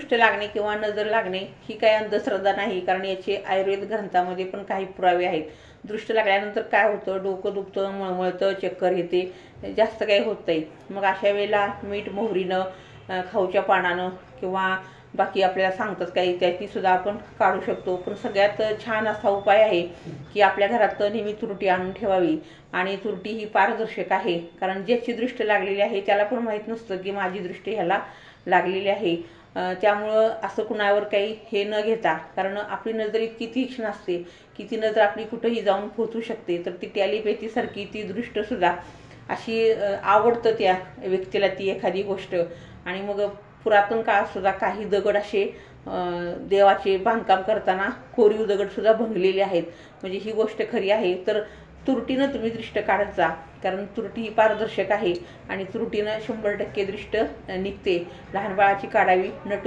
दृष्ट लागणे किंवा नजर लागणे ही काही अंधश्रद्धा नाही, कारण याचे आयुर्वेद ग्रंथामध्ये पण काही पुरावे आहेत. दृष्ट लागल्यानंतर काय होतं, डोकं दुखतं, मळमळतं, चक्कर येते, जास्त काही होत नाही. मग अशा वेळेला मीठ मोहरीनं, खाऊच्या पानानं किंवा बाकी आपल्याला सांगतात काही, त्याचीसुद्धा आपण काढू शकतो. पण सगळ्यात छान असा उपाय आहे की आपल्या घरात नेहमी तुरटी आणून ठेवावी. आणि तुरटी ही पारदर्शक आहे, कारण ज्याची दृष्ट लागलेली आहे त्याला पण माहीत नसतं की माझी दृष्टी ह्याला लागलेली आहे. त्यामुळं असं कुणावर काही हे न घेता, कारण आपली नजर इतकी तीक्ष्ण असते की ती नजर आपली कुठंही जाऊन पोहोचू शकते. तर ती टॅलिपॅथीसारखी ती दृष्टसुद्धा अशी आवडतं त्या व्यक्तीला ती एखादी गोष्ट. आणि मग पुरातन काळातसुद्धा काही दगड असे देवाचे बांधकाम करताना कोरीव दगडसुद्धा भंगलेले आहेत. म्हणजे ही गोष्ट खरी आहे. तर तुरटीनं तुम्ही दृष्ट काढत जा, कारण तुरटी ही पारदर्शक आहे आणि तुरटीनं 100% दृष्ट निघते. लहान बाळाची काढावी, नटू